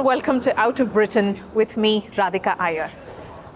welcome to Out of Britain with me, Radhika Iyer.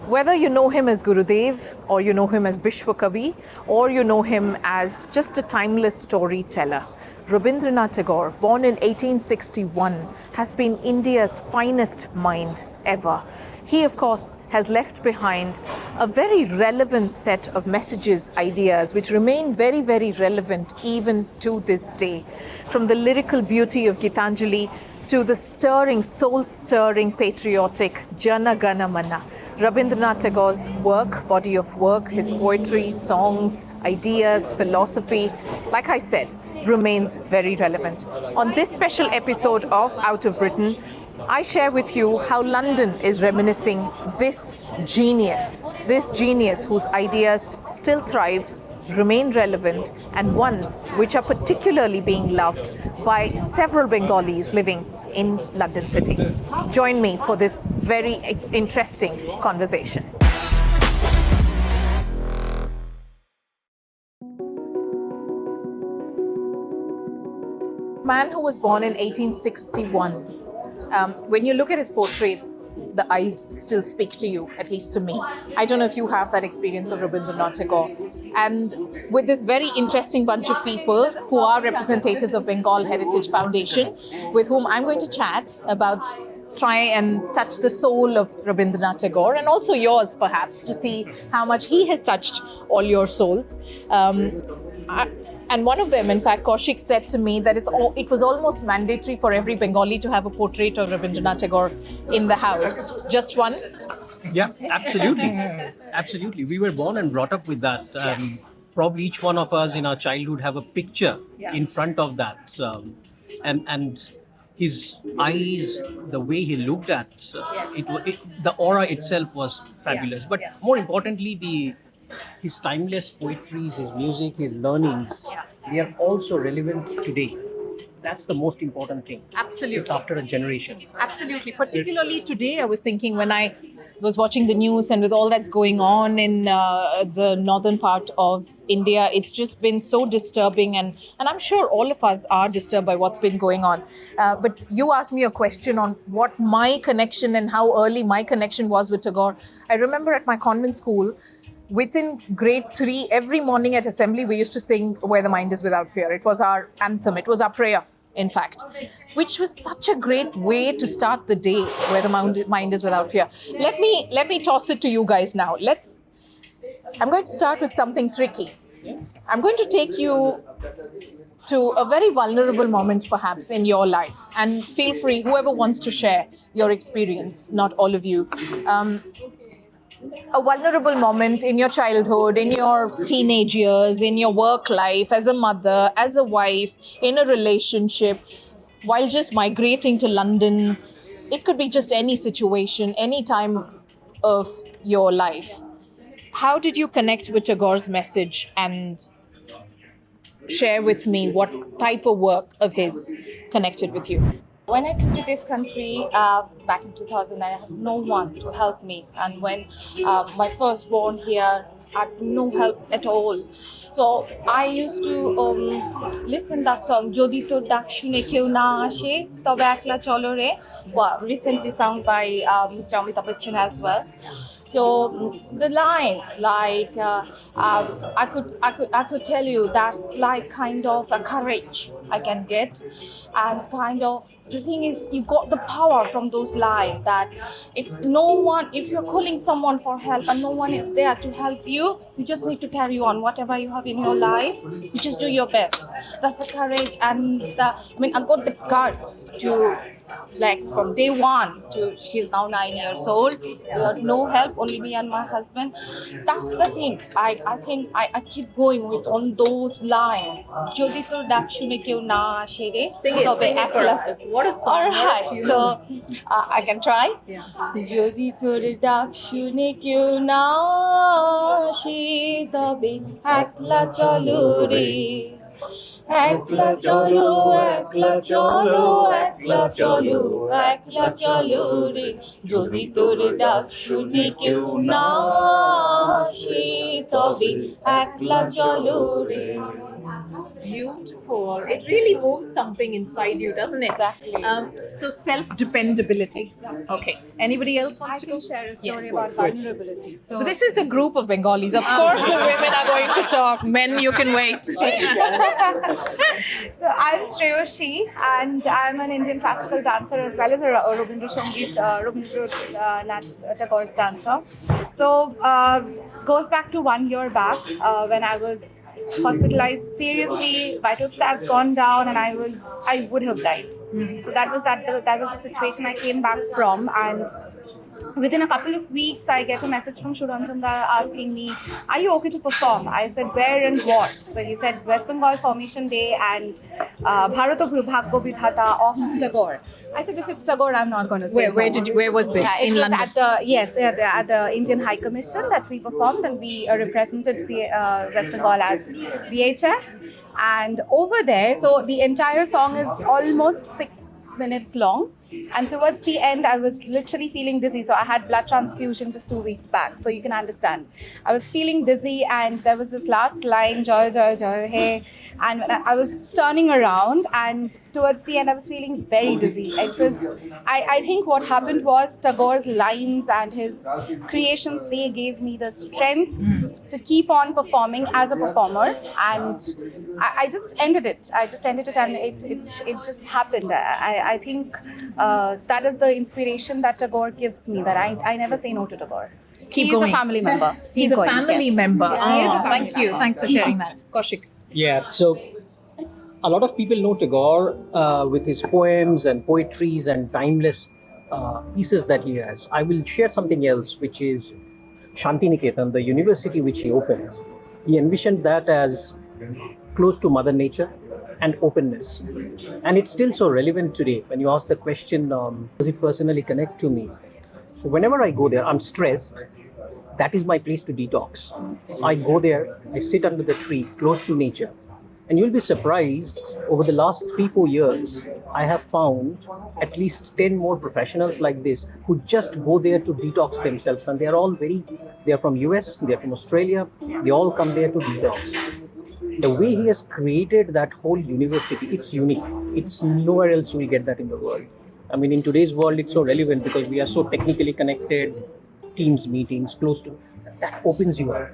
Whether you know him as Gurudev, or you know him as Vishwakavi, or you know him as just a timeless storyteller, Rabindranath Tagore, born in 1861, has been India's finest mind ever. He, of course, has left behind a very relevant set of messages, ideas, which remain very, very relevant even to this day. From the lyrical beauty of Gitanjali to the stirring, soul-stirring, patriotic Jana Gana Mana. Rabindranath Tagore's work, body of work, his poetry, songs, ideas, philosophy, like I said, remains very relevant. On this special episode of Out of Britain, I share with you how London is reminiscing this genius whose ideas still thrive, remain relevant, and one which are particularly being loved by several Bengalis living in London City. Join me for this very interesting conversation. Man who was born in 1861. When you look at his portraits, the eyes still speak to you, at least to me. I don't know if you have that experience of Rabindranath Tagore. And with this very interesting bunch of people who are representatives of Bengal Heritage Foundation, with whom I'm going to chat about, try and touch the soul of Rabindranath Tagore, and also yours perhaps, to see how much he has touched all your souls. And one of them, in fact, Kaushik said to me that it was almost mandatory for every Bengali to have a portrait of Rabindranath Tagore in the house. Just one? Yeah, absolutely. Absolutely. We were born and brought up with that. Probably each one of us in our childhood have a picture in front of that. And his eyes, the way he looked at, the aura itself was fabulous. But more importantly, his timeless poetries, his music, his learnings, they are also relevant today. That's the most important thing. Absolutely. It's after a generation. Absolutely. Particularly today, I was thinking when I was watching the news and with all that's going on in the northern part of India, it's just been so disturbing. And I'm sure all of us are disturbed by what's been going on. But you asked me a question on what my connection and how early my connection was with Tagore. I remember at my convent school, within grade 3, every morning at assembly, we used to sing Where the Mind is Without Fear. It was our anthem. It was our prayer, in fact, which was such a great way to start the day, Where the Mind is Without Fear. Let me toss it to you guys now. I'm going to start with something tricky. I'm going to take you to a very vulnerable moment, perhaps, in your life. And feel free, whoever wants to share your experience, not all of you. A vulnerable moment in your childhood, in your teenage years, in your work life, as a mother, as a wife, in a relationship, while just migrating to London. It could be just any situation, any time of your life. How did you connect with Tagore's message, and share with me what type of work of his connected with you? When I came to this country back in 2000, I had no one to help me. And when my firstborn here had no help at all. So I used to listen that song, Jodi Tor Dak Shune Keu Na Ashe, Tobe Ekla Cholo Re, recently sung by Mr. Amitabh Bachchan as well. So the lines, like I could tell you, that's like kind of a courage I can get, and kind of the thing is, you got the power from those lines that if you're calling someone for help and no one is there to help you, you just need to carry on whatever you have in your life. You just do your best. That's the courage, and I got the guts to. Like from day one to she's now 9 years old, no help, only me and my husband. That's the thing. I think I keep going with on those lines. Jodi tor dak shune keu na ashe re. Sing it for us. What a song. All right, so I can try. Jodi tor dak shune keu na ashe tobe ekla cholo re. Ekla cholo, ekla cholo, ekla cholo, ekla cholo re. Jodi tor dak shune keu na ashe tobe ekla cholo re. Beautiful. It really moves something inside you, doesn't it? Exactly. So self-dependability. Okay. Anybody else wants to go? share a story Yes. about vulnerability. So But this is a group of Bengalis. Of course, the women are going to talk. Men, you can wait. So I'm Shreyoshi, and I'm an Indian classical dancer as well as a Rabindranath Tagore's dancer. So goes back to 1 year back when I was hospitalized seriously, vital stats gone down, and I would have died. So that was the situation I came back from, and within a couple of weeks, I get a message from Shuranjanda asking me, "Are you okay to perform?" I said, "Where and what?" So he said, "West Bengal Formation Day and Bharata Bhagya Vidhata of Tagore." I said, "If it's Tagore, I'm not going to say." Where was this? It In was London? at the Indian High Commission that we performed, and we represented the West Bengal as VHF. And over there, so the entire song is almost 6 minutes long. And towards the end, I was literally feeling dizzy. So I had blood transfusion just 2 weeks back. So you can understand. I was feeling dizzy, and there was this last line, "Joy, joy, joy, hey." And when I was turning around, and towards the end, I was feeling very dizzy. It was, I think what happened was Tagore's lines and his creations, they gave me the strength to keep on performing as a performer. And I just ended it. And it just happened. I think that is the inspiration that Tagore gives me, that I never say no to Tagore. Keep He's going. a family member. He's a going, family yes. member. Yeah, he is a Oh, family thank you. member. Thanks for sharing that. Kaushik. Yeah, so a lot of people know Tagore with his poems and poetries and timeless pieces that he has. I will share something else, which is Shantiniketan, the university which he opened. He envisioned that as close to Mother Nature and openness. And it's still so relevant today. When you ask the question, does it personally connect to me? So whenever I go there, I'm stressed. That is my place to detox. I go there, I sit under the tree, close to nature. And you'll be surprised, over the last 3-4 years, I have found at least 10 more professionals like this who just go there to detox themselves. And they are from US, they are from Australia, they all come there to detox. The way he has created that whole university, it's unique. It's nowhere else you will get that in the world. I mean, in today's world, it's so relevant because we are so technically connected, Teams meetings, that opens you up,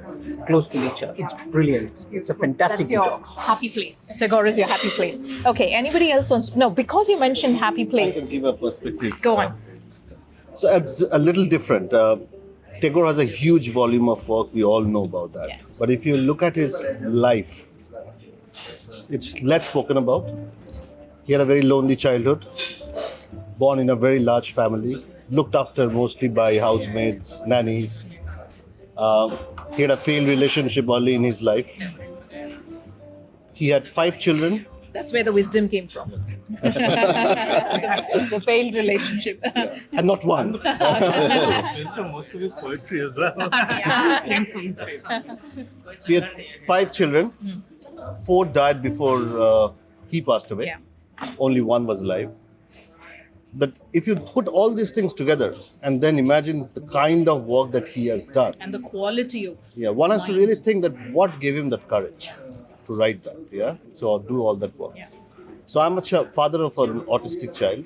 close to nature. It's brilliant. It's a fantastic That's your detox. happy place. Tagore is your happy place. Okay, anybody else wants to? No, because you mentioned happy I place. can give a perspective. Go on. So it's a little different. Tagore has a huge volume of work. We all know about that. Yes. But if you look at his life, it's less spoken about. He had a very lonely childhood, born in a very large family, looked after mostly by housemaids, nannies. He had a failed relationship early in his life. He had 5 children. That's where the wisdom came from. The failed relationship. And not one. Most of his poetry as well. So he had 5 children. 4 died before he passed away. Yeah. Only 1 was alive. But if you put all these things together and then imagine the kind of work that he has done, And the quality of one has to really think that what gave him that courage to write that, so do all that work. Yeah. So I'm a father of an autistic child.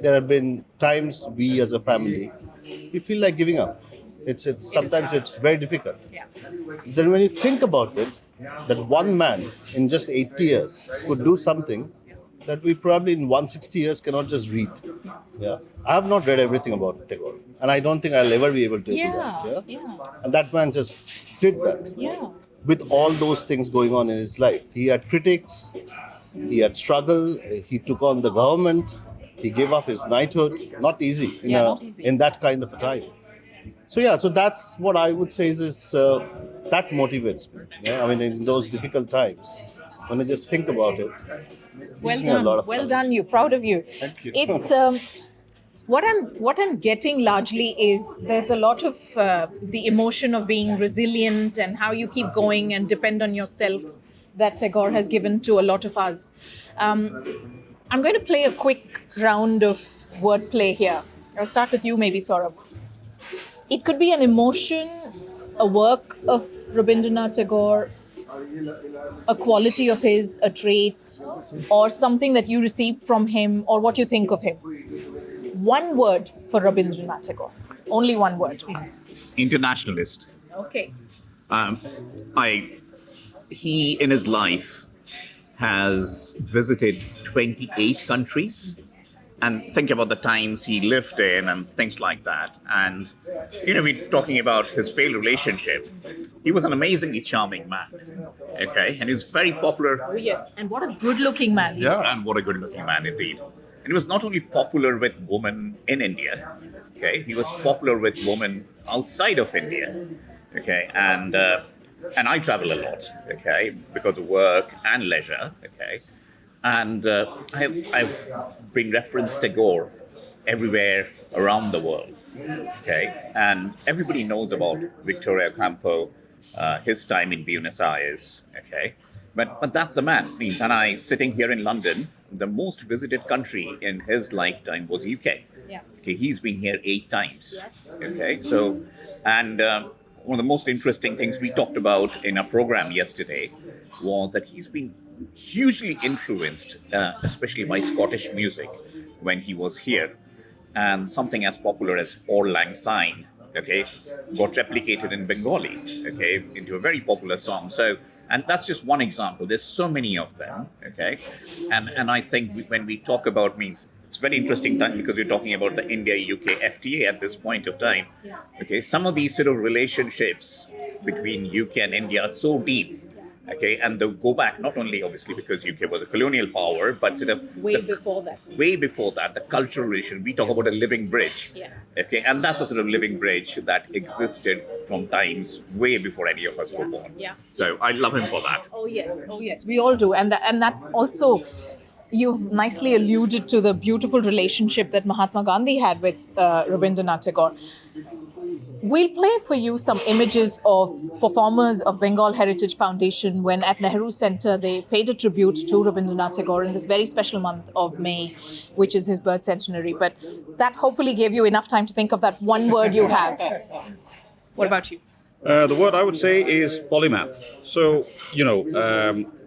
There have been times we as a family, we feel like giving up. It's sometimes it's very difficult. Yeah. Then when you think about it, that one man in just 80 years could do something that we probably in 160 years cannot just read. Yeah. I have not read everything about Tagore, and I don't think I'll ever be able to do that. Yeah. And that man just did that. Yeah. With all those things going on in his life. He had critics, he had struggle, he took on the government, he gave up his knighthood. Not easy Not easy. in that kind of a time. So that's what I would say is that motivates me. Yeah? I mean, in those difficult times, when I just think about it. Well gives me a done. lot of Well courage. done, you. Proud of you. Thank you. It's what I'm getting largely is there's a lot of the emotion of being resilient and how you keep going and depend on yourself that Tagore has given to a lot of us. I'm going to play a quick round of wordplay here. I'll start with you, maybe Saurabh. It could be an emotion, a work of Rabindranath Tagore, a quality of his, a trait, or something that you received from him, or what you think of him. One word for Rabindranath Tagore. Only one word. Internationalist. Okay. He in his life has visited 28 countries, and think about the times he lived in and things like that. And we're talking about his failed relationship. He was an amazingly charming man. Okay, and he was very popular. Oh yes, and what a good-looking man. And what a good-looking man indeed. And he was not only popular with women in India. Okay, he was popular with women outside of India. Okay, and I travel a lot. Okay, because of work and leisure. Okay, and I've been referenced Tagore everywhere around the world. Okay, and everybody knows about Victoria Campo, his time in Buenos Aires. Okay, but that's the man. Means, and I sitting here in London, the most visited country in his lifetime was UK. Yeah. Okay, he's been here 8 times. Yes. Okay, so and one of the most interesting things we talked about in our program yesterday was that he's been hugely influenced, especially by Scottish music when he was here. And something as popular as Auld Lang Syne, okay, got replicated in Bengali, okay, into a very popular song. So, and that's just one example. There's so many of them, okay. And I think when we talk about means, it's a very interesting time because we're talking about the India-UK FTA at this point of time. Okay, some of these sort of relationships between UK and India are so deep. Okay, and they go back not only obviously because UK was a colonial power, but sort of Way before that. Way before that, the cultural relation. We talk about a living bridge. Yes. Okay, and that's a sort of living bridge that existed from times way before any of us were born. Yeah. So I love him for that. Oh yes, we all do, and that also, you've nicely alluded to the beautiful relationship that Mahatma Gandhi had with Rabindranath Tagore. We'll play for you some images of performers of Bengal Heritage Foundation when at Nehru Center they paid a tribute to Rabindranath Tagore in this very special month of May, which is his birth centenary. But that hopefully gave you enough time to think of that one word you have. What about you? The word I would say is polymath. So,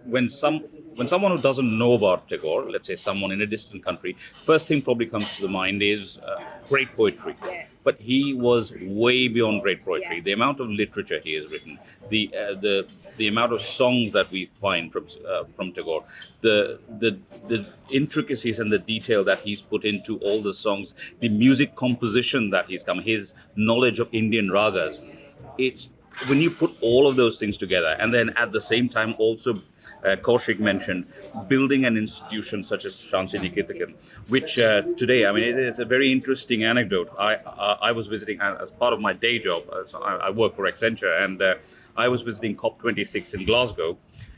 when someone who doesn't know about Tagore, let's say someone in a distant country, first thing probably comes to the mind is great poetry. Yes. But he was way beyond great poetry. Yes. The amount of literature he has written, the amount of songs that we find from Tagore, the intricacies and the detail that he's put into all the songs, the music composition that he's come, his knowledge of Indian ragas. It's when you put all of those things together, and then at the same time also Kaushik mentioned building an institution such as Shanti Niketan, which today, I mean, it's a very interesting anecdote. I was visiting as part of my day job. So I work for Accenture, and I was visiting COP26 in Glasgow,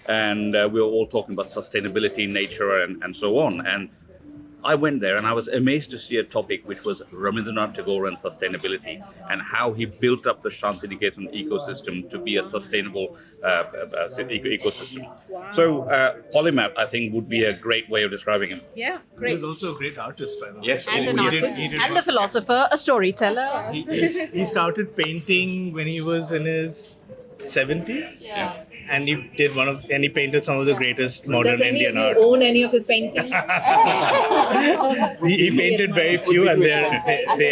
and we were all talking about sustainability, nature, and so on. And I went there and I was amazed to see a topic which was Rabindranath Tagore and sustainability and how he built up the Shantiniketan ecosystem to be a sustainable ecosystem. Wow. So polymath, I think, would be a great way of describing him. Yeah, He great. was also a great artist, by the way. Yes, And an He artist, did and a philosopher, a storyteller. He started painting when he was in his 70s. Yeah. And he painted some of the greatest modern Does any Indian of you art. own any of his paintings? He painted very few, and they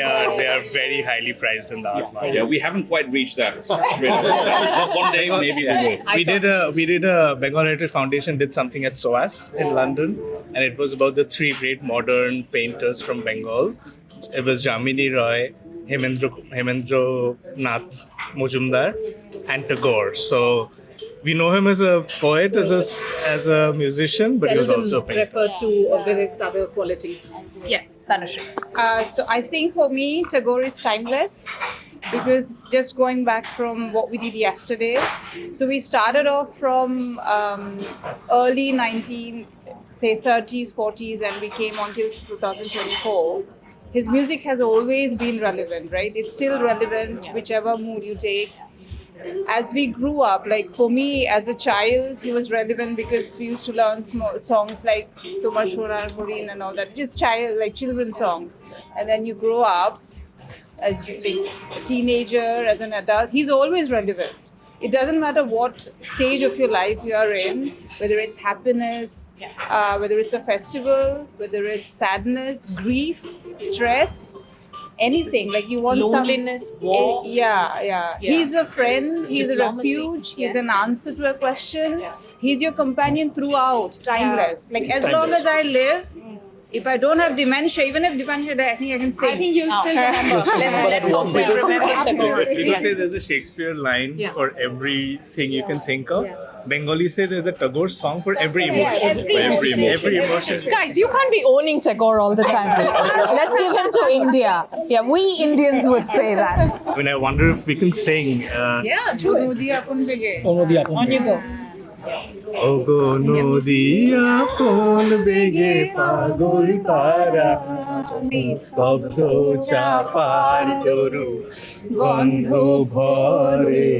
are very highly prized in the art market. Yeah, we haven't quite reached that. One day maybe we will. We did a Bengal Heritage Foundation did something at SOAS in London, and it was about the 3 great modern painters from Bengal. It was Jamini Roy, Hemendra Nath Mojumdar, and Tagore. So we know him as a poet, as a musician, but he was also a painter. referred to with his other qualities. Yes, Tanushree. So I think for me, Tagore is timeless because just going back from what we did yesterday, so we started off from early 30s, 40s, and we came until 2024. His music has always been relevant, right? It's still relevant, whichever mood you take. As we grew up, like for me as a child, he was relevant because we used to learn songs like Tomar Shorar Horin and all that, just children's songs. And then you grow up as a teenager, as an adult, he's always relevant. it doesn't matter what stage of your life you are in, whether it's happiness, whether it's a festival, whether it's sadness, grief, stress, anything. Like you want Loneliness, war. Yeah. He's a friend, he's Diplomacy. a refuge, he's Yes. an answer to a question. He's your companion throughout, timeless. Like as long as I live, if I don't have dementia, even if dementia dies, I think I can sing. I think you'll still remember. Let's hope we remember Tagore. People say there's a Shakespeare line for everything you can think of. Bengali say there's a Tagore song for every emotion. Every emotion. Guys, you can't be owning Tagore all the time. Let's give him to India. Yeah, we Indians would say that. I mean, I wonder if we can sing. Yeah, Nodi Apun Bege. On you go. ওগো নদী আপন বেগে পাগল তারা স্তব্ধ চাপার তরু গন্ধ ভরে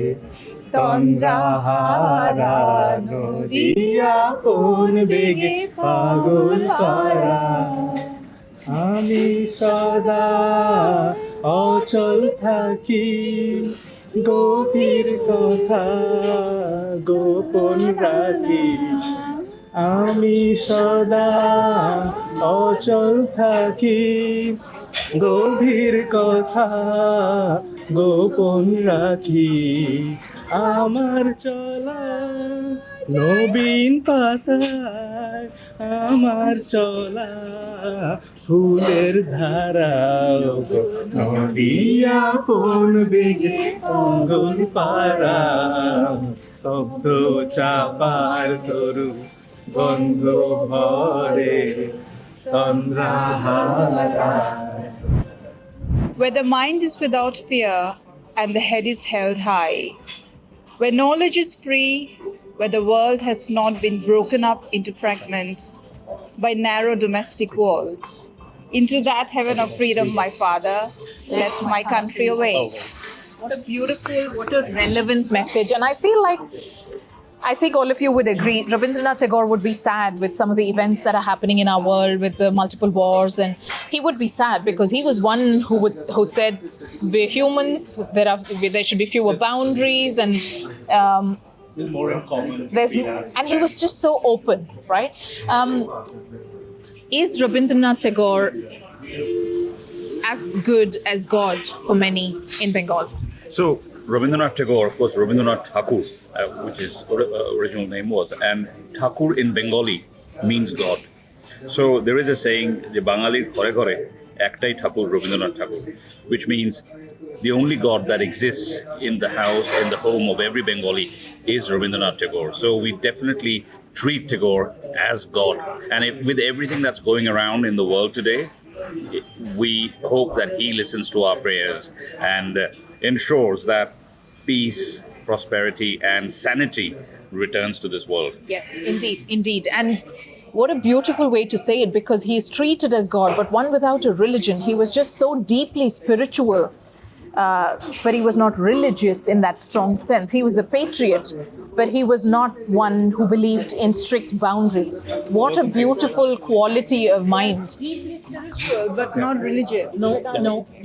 তন্দ্রাহারা নদী আপন বেগে পাগল তারা আমি সদা অচল থাকি গভীর কথা গোপন রাখি আমি সদা অচল থাকি গভীর কথা গোপন রাখি আমার চলা নবীন পাতায় আমার চলা ফুলের ধারা নদী আপন বেগে অঙ্গল পারা শব্দ চাপার তরু বন্ধ ভরে তন্দ্রাহারা Where the mind is without fear and the head is held high, where knowledge is free, where the world has not been broken up into fragments by narrow domestic walls. Into that heaven of freedom, my father left my country away. What a beautiful, what a relevant message. And I feel like, I think all of you would agree, Rabindranath Tagore would be sad with some of the events that are happening in our world with the multiple wars, and he would be sad because he was one who said we're humans, there should be fewer boundaries, and There's more in common. and he was just so open, right? Is Rabindranath Tagore as good as God for many in Bengal? So Rabindranath Tagore, of course, Rabindranath Tagore, which his original name was, and Thakur in Bengali means God. So there is a saying, "Je Bangalir ঘরে ঘরে একটাই ঠাকুর Rabindranath Tagore," which means the only God that exists in the house, in the home of every Bengali is Rabindranath Tagore. So we definitely treat Tagore as God. And with everything that's going around in the world today, we hope that he listens to our prayers and ensures that peace, prosperity, and sanity returns to this world. Yes, indeed. And what a beautiful way to say it, because he is treated as God, but one without a religion. He was just so deeply spiritual, but he was not religious in that strong sense. He was a patriot, but he was not one who believed in strict boundaries. What a beautiful quality of mind. Deeply spiritual, but not religious. No.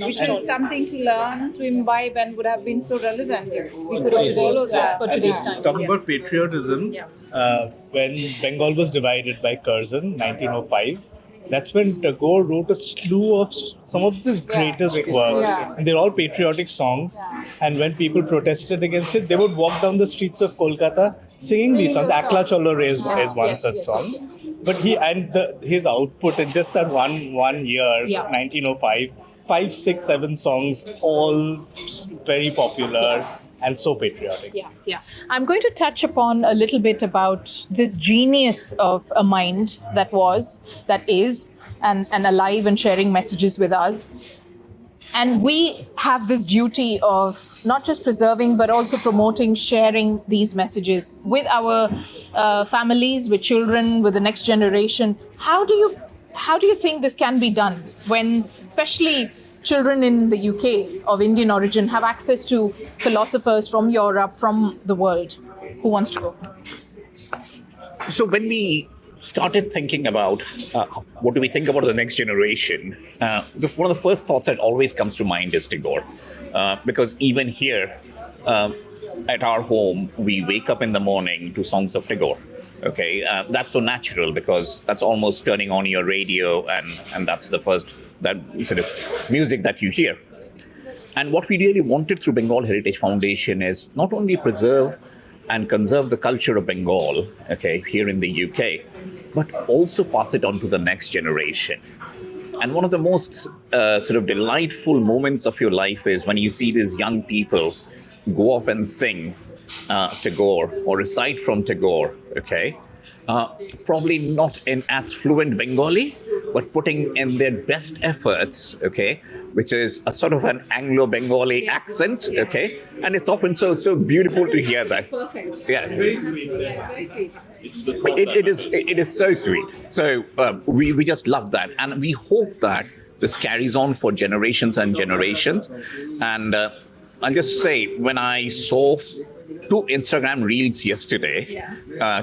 Which is something to learn, to imbibe, and would have been so relevant if we could For have followed that. today's times. Talking about patriotism, when Bengal was divided by Curzon, 1905, that's when Tagore wrote a slew of some of his greatest work. And they're all patriotic songs. And when people protested against it, they would walk down the streets of Kolkata singing these songs. Akla Cholo Re is one such song. But his output in just that one year, 1905, 5, 6, 7 songs, all very popular and so patriotic. Yeah. I'm going to touch upon a little bit about this genius of a mind that is, and alive and sharing messages with us. And we have this duty of not just preserving, but also promoting, sharing these messages with our families, with children, with the next generation. How do you think this can be done when, especially children in the UK of Indian origin, have access to philosophers from Europe, from the world? Who wants to go? So when we started thinking about what do we think about the next generation, one of the first thoughts that always comes to mind is Tagore. Because even here, at our home, we wake up in the morning to songs of Tagore. Okay, that's so natural because that's almost turning on your radio, and that's the first that sort of music that you hear. And what we really wanted through Bengal Heritage Foundation is not only preserve and conserve the culture of Bengal, okay, here in the UK, but also pass it on to the next generation. And one of the most sort of delightful moments of your life is when you see these young people go up and sing Tagore or recite from Tagore, okay? Probably not in as fluent Bengali, but putting in their best efforts, okay? Which is a sort of an Anglo-Bengali accent, okay? And it's often so beautiful to hear that. Perfect. Yeah. Very sweet. It is so sweet. So we just love that, and we hope that this carries on for generations and generations. And I'll just say, when I saw 2 Instagram reels yesterday,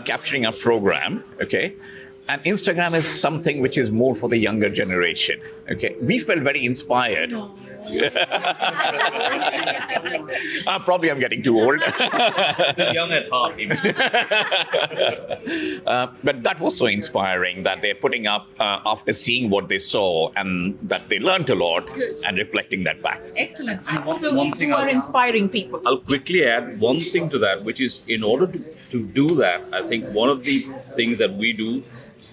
capturing a program, okay, and Instagram is something which is more for the younger generation, okay, we felt very inspired. Probably I'm getting too old. Young at heart. But that was so inspiring that they're putting up after seeing what they saw and that they learned a lot and reflecting that back. Excellent. one So thing you are I'll- inspiring people. I'll quickly add one thing to that, which is in order to do that, I think one of the things that we do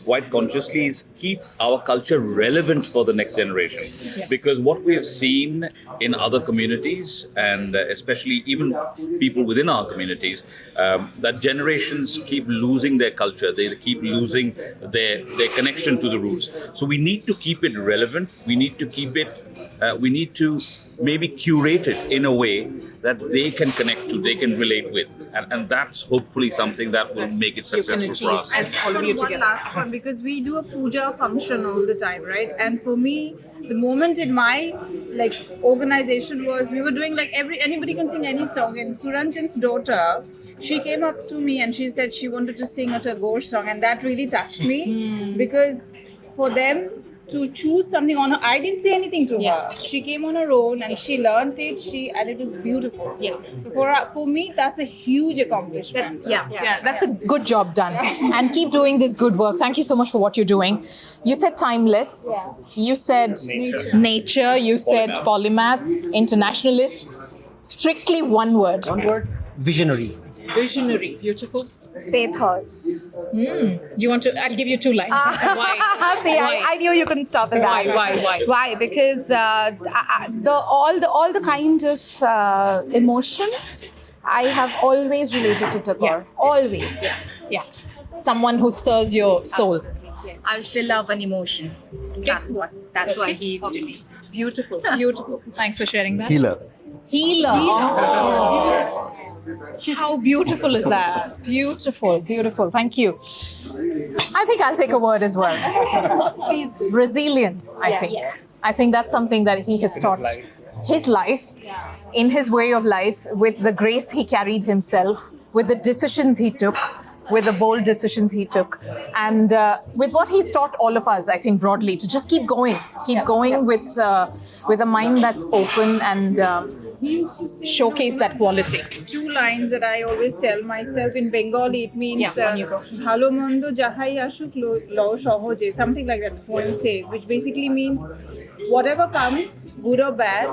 quite consciously is keep our culture relevant for the next generation. Because what we have seen in other communities, and especially even people within our communities, that generations keep losing their culture, they keep losing their connection to the roots. So we need to keep it relevant, we need to keep it, we need to maybe curate it in a way that they can connect to, they can relate with. And that's hopefully something that will make it You can successful for achieve us. as all of you One together. last one, because we do a puja function all the time, right? And for me, the moment in my organization was we were doing anybody can sing any song, and Suranjan's daughter, she came up to me and she said she wanted to sing a Tagore song, and that really touched me because for them to choose something on her, I didn't say anything to her. She came on her own and she learned it. And it was beautiful. Yeah. So for me, that's a huge accomplishment. Yeah, that's a good job done. And keep doing this good work. Thank you so much for what you're doing. You said timeless. Yeah. You said nature. You said polymath, internationalist. Strictly one word. One word, visionary. Visionary. Beautiful. Pathos. You want to? I'll give you 2 lines. Why? See, Why? I knew you couldn't stop at that. Why? Why? Because all the kind of emotions I have always related to Tagore. Always. Yeah. Someone who stirs your soul. I would say love and emotion. That's why he is to me. Beautiful. Thanks for sharing that. Healer. Healer. Oh. How beautiful is that? Beautiful. Thank you. I think I'll take a word as well. Resilience, I think. I think that's something that he has taught his life, in his way of life, with the grace he carried himself, with the decisions he took, with the bold decisions he took, and with what he's taught all of us, I think, broadly, to just keep going with a mind that's open and He used to say, showcase that quality. 2 lines that I always tell myself in Bengali. It means on you go. "Bhalo mondo jahai ashuk lo shohoje," something like that. The poem says, which basically means whatever comes, good or bad,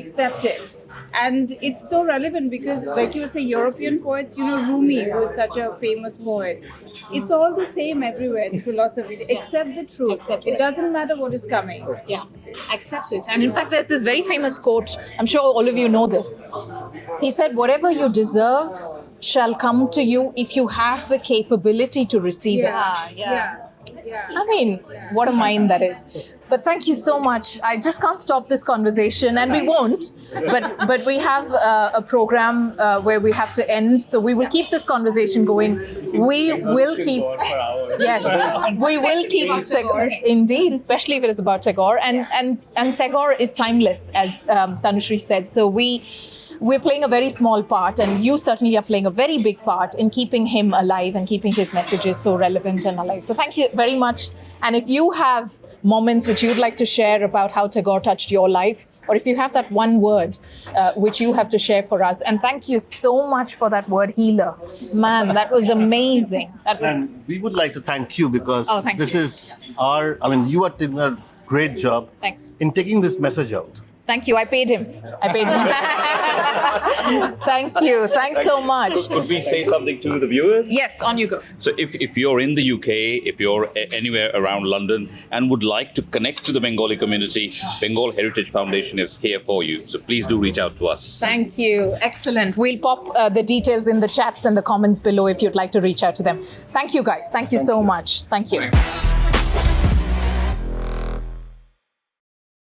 accept it. And it's so relevant because, like you were saying, European poets, Rumi was such a famous poet. It's all the same everywhere, the philosophy. Accept the truth. It doesn't matter what is coming. Yeah, accept it. And in fact, there's this very famous quote. I'm sure all of you know this. He said, "Whatever you deserve shall come to you if you have the capability to receive it." I mean, what a mind that is. But thank you so much. I just can't stop this conversation, and we won't. But we have a program where we have to end, so we will keep this conversation going. We will keep. Yes, we will keep Tagore. Indeed, especially if it is about Tagore, and Tagore is timeless, as Tanushree said. So we're playing a very small part, and you certainly are playing a very big part in keeping him alive and keeping his messages so relevant and alive. So thank you very much. And if you have moments which you'd like to share about how Tagore touched your life, or if you have that one word which you have to share for us. And thank you so much for that word, healer. Man, that was amazing. That was. And we would like to thank you because Oh, thank this you. is you are doing a great job Thanks. in taking this message out. Thank you. I paid him. Thank you. Thanks so much. Could we say something to the viewers? Yes, on you go. So if you're in the UK, if you're anywhere around London and would like to connect to the Bengali community, Bengal Heritage Foundation is here for you. So please do reach out to us. Thank you. Excellent. We'll pop the details in the chats and the comments below if you'd like to reach out to them. Thank you, guys. Thank you so much. Thank you.